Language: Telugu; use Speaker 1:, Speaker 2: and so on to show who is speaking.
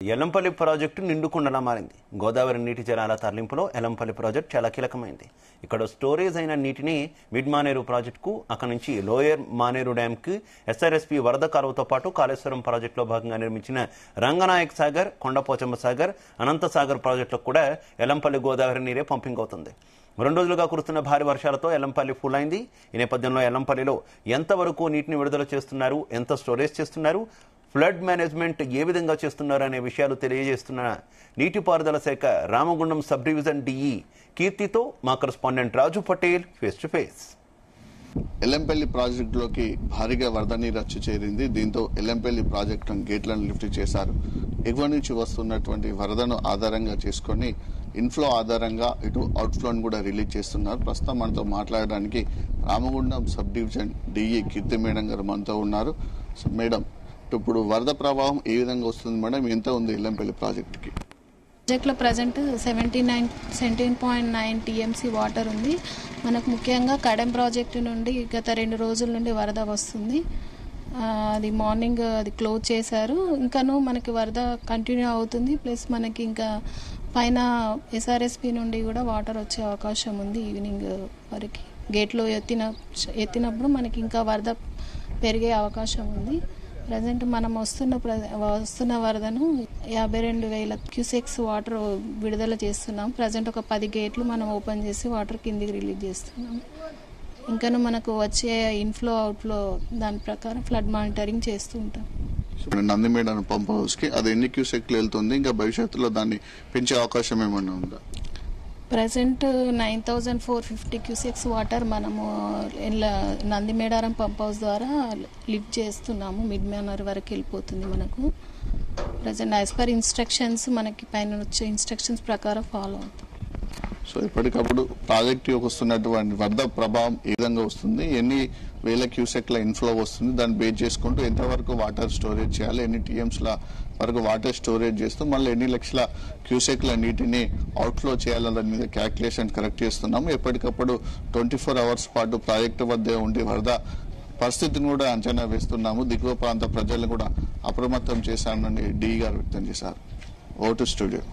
Speaker 1: ఎల్లంపల్లి ప్రాజెక్టు నిండుకుండలా మారింది. గోదావరి నీటి జలాల తరలింపులో ఎల్లంపల్లి ప్రాజెక్టు చాలా కీలకమైంది. ఇక్కడ స్టోరేజ్ అయిన నీటిని మిడ్ మానేరు ప్రాజెక్టుకు, అక్కడి నుంచి లోయర్ మానేరు డ్యాంకు, ఎస్ఆర్ఎస్పీ వరద కాలువతో పాటు కాళేశ్వరం ప్రాజెక్టులో భాగంగా నిర్మించిన రంగనాయక్ సాగర్, కొండపోచమ్మ సాగర్, అనంత సాగర్ ప్రాజెక్టులకు కూడా ఎల్లంపల్లి గోదావరి నీరే పంపింగ్ అవుతుంది. 2 రోజులుగా కురుస్తున్న భారీ వర్షాలతో ఎల్లంపల్లి ఫుల్ అయింది. ఈ నేపథ్యంలో ఎల్లంపల్లిలో ఎంతవరకు నీటిని విడుదల చేస్తున్నారు, ఎంత స్టోరేజ్ చేస్తున్నారు, ఫ్లడ్ మేనేజ్మెంట్ ఏ విధంగా చేస్తున్నారు అనే విషయాలు తెలియజేస్తున్న నీటిపారుదల శాఖ రామగుండం సబ్ డివిజన్ డిఈ కీర్తితో మా correspondent Raju Patel face to face.
Speaker 2: Yellampalli ప్రాజెక్టులోకి భారీగా వరద నీరు వచ్చి చేరింది. దీంతో ఎల్లంపల్లి ప్రాజెక్టు గేట్లను లిఫ్ట్ చేశారు. ఎగువ నుంచి వస్తున్నటువంటి వరదను ఆధారంగా చేసుకుని ఇన్ఫ్లో ఆధారంగా ఇటు అవుట్ఫ్లోని కూడా రిలీజ్ చేస్తున్నారు. ప్రస్తుతం మనతో మాట్లాడడానికి రామగుండం సబ్ డివిజన్ డిఈ కీర్తి మేడం గారు మనతో ఉన్నారు. సో మేడం, ఇప్పుడు వరద ప్రవాహం ఏ విధంగా వస్తుంది మేడం? ఎంత ఉంది ఎల్లంపల్లి ప్రాజెక్టుకి?
Speaker 3: ప్రాజెక్ట్లో ప్రజెంట్ 17.9 టీఎంసీ వాటర్ ఉంది. మనకు ముఖ్యంగా కడెం ప్రాజెక్టు నుండి గత 2 రోజుల నుండి వరద వస్తుంది. అది మార్నింగ్ అది క్లోజ్ చేశారు. ఇంకాను మనకి వరద కంటిన్యూ అవుతుంది. ప్లస్ మనకి ఇంకా పైన ఎస్ఆర్ఎస్పీ నుండి కూడా వాటర్ వచ్చే అవకాశం ఉంది. ఈవినింగ్ వరకు గేట్లో ఎత్తినప్పుడు మనకి ఇంకా వరద పెరిగే అవకాశం ఉంది. ప్రజెంట్ మనం వస్తున్న వరదను 52,000 క్యూసెక్స్ వాటర్ విడుదల చేస్తున్నాం. ప్రజెంట్ ఒక 10 గేట్లు మనం ఓపెన్ చేసి వాటర్ కిందికి రిలీజ్ చేస్తున్నాం. ఇంకాను మనకు వచ్చే ఇన్ఫ్లో అవుట్ఫ్లో దాని ప్రకారం ఫ్లడ్ మానిటరింగ్ చేస్తూ ఉంటాం.
Speaker 2: నందిమేడ పంప్ హౌస్ కి అది ఎన్ని క్యూసెక్లు వెళ్తుంది? ఇంకా భవిష్యత్తులో దాన్ని పెంచే అవకాశం ఏమన్నా ఉందా?
Speaker 3: ప్రజెంట్ 9,450 క్యూసెక్స్ వాటర్ మనము నందిమేడారం పంప్ హౌస్ ద్వారా లిఫ్ట్ చేస్తున్నాము. మిడ్ మానేరు వరకు వెళ్ళిపోతుంది మనకు. ప్రజెంట్ యాజ్ పర్ ఇన్స్ట్రక్షన్స్ మనకి పైన వచ్చే ఇన్స్ట్రక్షన్స్ ప్రకారం ఫాలో అవుతాం.
Speaker 2: సో ఎప్పటికప్పుడు ప్రాజెక్టు వస్తున్నటువంటి వరద ప్రభావం ఏ విధంగా వస్తుంది, ఎన్ని వేల క్యూసెక్ల ఇన్ఫ్లో వస్తుంది, దాన్ని బేస్ చేసుకుంటూ ఎంతవరకు వాటర్ స్టోరేజ్ చేయాలి, ఎన్ని టీఎంస్ల వరకు వాటర్ స్టోరేజ్ చేస్తూ మళ్ళీ ఎన్ని లక్షల క్యూసెక్ల నీటిని అవుట్ఫ్లో చేయాలని దాని మీద క్యాల్కులేషన్ కరెక్ట్ చేస్తున్నాము. ఎప్పటికప్పుడు 24 అవర్స్ పాటు ప్రాజెక్టు వద్దే ఉండి వరద పరిస్థితిని కూడా అంచనా వేస్తున్నాము. దిగువ ప్రాంత ప్రజలను కూడా అప్రమత్తం చేశామని డిఈ గారు వ్యక్తం చేశారు. Vote studio.